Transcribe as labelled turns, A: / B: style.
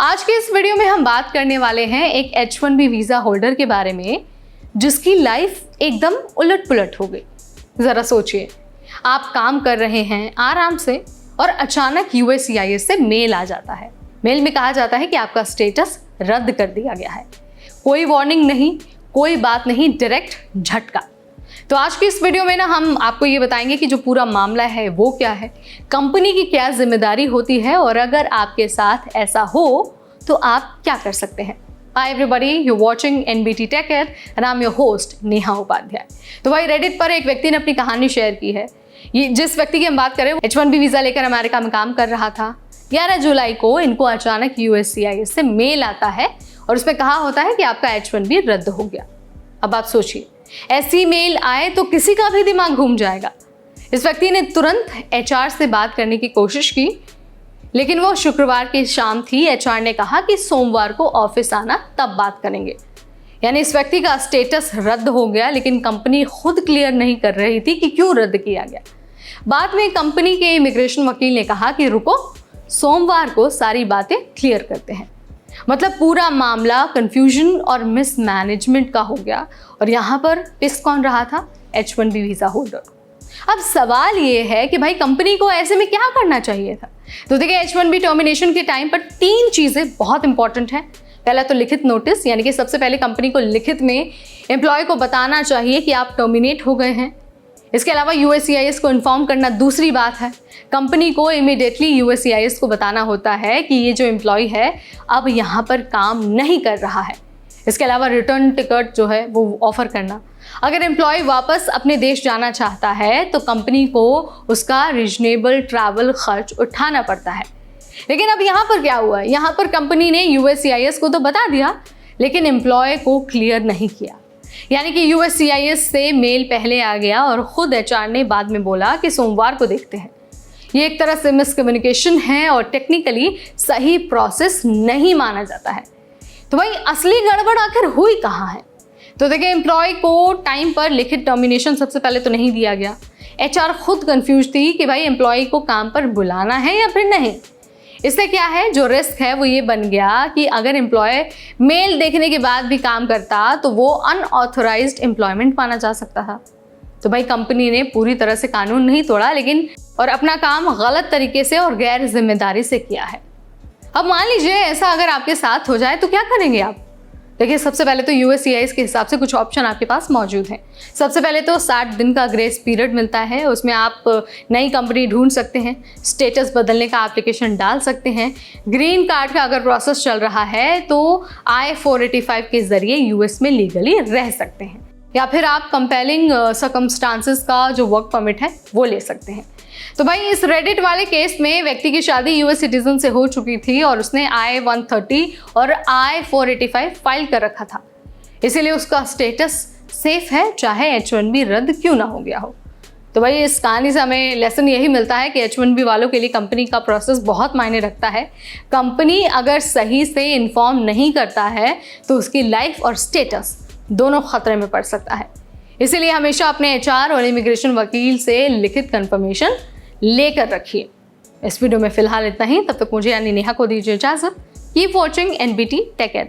A: आज के इस वीडियो में हम बात करने वाले हैं एक H1B वीज़ा होल्डर के बारे में जिसकी लाइफ एकदम उलट पुलट हो गई। ज़रा सोचिए, आप काम कर रहे हैं आराम से और अचानक USCIS से मेल आ जाता है। मेल में कहा जाता है कि आपका स्टेटस रद्द कर दिया गया है। कोई वार्निंग नहीं, कोई बात नहीं, डायरेक्ट झटका। तो आज की इस वीडियो में ना हम आपको ये बताएंगे कि जो पूरा मामला है वो क्या है, कंपनी की क्या जिम्मेदारी होती है और अगर आपके साथ ऐसा हो तो आप क्या कर सकते हैं। Hi everybody, you're watching NBT TechEd and I'm your host Neha Upadhyay. तो भाई रेडिट पर एक व्यक्ति ने अपनी कहानी शेयर की है। ये जिस व्यक्ति की हम बात करें H1B वीज़ा लेकर अमेरिका में काम कर रहा था। 11 जुलाई को इनको अचानक USCIS से मेल आता है और उसमें कहा होता है कि आपका H1B रद्द हो गया। अब आप सोचिए, ऐसी मेल आए तो किसी का भी दिमाग घूम जाएगा। इस व्यक्ति ने तुरंत HR से बात करने की कोशिश की, लेकिन वो शुक्रवार की शाम थी। HR ने कहा कि सोमवार को ऑफिस आना, तब बात करेंगे। यानी इस व्यक्ति का स्टेटस रद्द हो गया, लेकिन कंपनी खुद क्लियर नहीं कर रही थी कि क्यों रद्द किया गया। बाद में कंपनी के इमिग्रेशन वकील ने कहा कि रुको, सोमवार को सारी बातें क्लियर करते हैं। मतलब पूरा मामला कंफ्यूजन और मिसमैनेजमेंट का हो गया और यहाँ पर पिस कौन रहा था? H1B visa holder. अब सवाल ये है कि भाई कंपनी को ऐसे में क्या करना चाहिए था। तो देखिए, H1B टर्मिनेशन के टाइम पर 3 चीज़ें बहुत इंपॉर्टेंट हैं। पहला तो लिखित नोटिस, यानी कि सबसे पहले कंपनी को लिखित में एम्प्लॉय को बताना चाहिए कि आप टर्मिनेट हो गए हैं। इसके अलावा USCIS को इन्फॉर्म करना दूसरी बात है। कंपनी को इमीडिएटली USCIS को बताना होता है कि ये जो एम्प्लॉय है अब यहाँ पर काम नहीं कर रहा है। इसके अलावा रिटर्न टिकट जो है वो ऑफर करना। अगर एम्प्लॉय वापस अपने देश जाना चाहता है तो कंपनी को उसका रीजनेबल ट्रैवल खर्च उठाना पड़ता है। लेकिन अब यहाँ पर क्या हुआ? यहाँ पर कंपनी ने USCIS को तो बता दिया, लेकिन एम्प्लॉय को क्लियर नहीं किया। यानी कि USCIS से मेल पहले आ गया और खुद HR ने बाद में बोला कि सोमवार को देखते हैं। ये एक तरह से मिसकम्युनिकेशन है और टेक्निकली सही प्रोसेस नहीं माना जाता है। तो भाई असली गड़बड़ आखिर हुई कहाँ है? तो देखिए, एम्प्लॉय को टाइम पर लिखित टर्मिनेशन सबसे पहले तो नहीं दिया गया। HR खुद कंफ्यूज थी कि भाई एम्प्लॉय को काम पर बुलाना है या फिर नहीं। इससे क्या है, जो रिस्क है वो ये बन गया कि अगर एम्प्लॉय मेल देखने के बाद भी काम करता तो वो अनऑथराइज्ड एम्प्लॉयमेंट माना जा सकता था। तो भाई कंपनी ने पूरी तरह से कानून नहीं तोड़ा, लेकिन और अपना काम गलत तरीके से और गैर जिम्मेदारी से किया है। अब मान लीजिए ऐसा अगर आपके साथ हो जाए तो क्या करेंगे आप? देखिए, सबसे पहले तो USCIS के हिसाब से कुछ ऑप्शन आपके पास मौजूद हैं। सबसे पहले तो 60 दिन का ग्रेस पीरियड मिलता है, उसमें आप नई कंपनी ढूंढ सकते हैं, स्टेटस बदलने का एप्लीकेशन डाल सकते हैं। ग्रीन कार्ड का अगर प्रोसेस चल रहा है तो I-485 के ज़रिए US में लीगली रह सकते हैं, या फिर आप कंपेलिंग सर्कमस्टांसेस का जो वर्क परमिट है वो ले सकते हैं। तो भाई इस रेडिट वाले केस में व्यक्ति की शादी US सिटीजन से हो चुकी थी और उसने I-130 और I-485 फाइल कर रखा था, इसीलिए उसका स्टेटस सेफ है, चाहे H1B रद्द क्यों ना हो गया हो। तो भाई इस कहानी से हमें लेसन यही मिलता है कि H1B वालों के लिए कंपनी का प्रोसेस बहुत मायने रखता है। कंपनी अगर सही से इन्फॉर्म नहीं करता है तो उसकी लाइफ और स्टेटस दोनों खतरे में पड़ सकता है। इसीलिए हमेशा अपने HR और इमिग्रेशन वकील से लिखित कंफर्मेशन लेकर रखिए। इस वीडियो में फिलहाल इतना ही। तब तक मुझे यानी नेहा को दीजिए इजाजत। Keep watching NBT TechEd।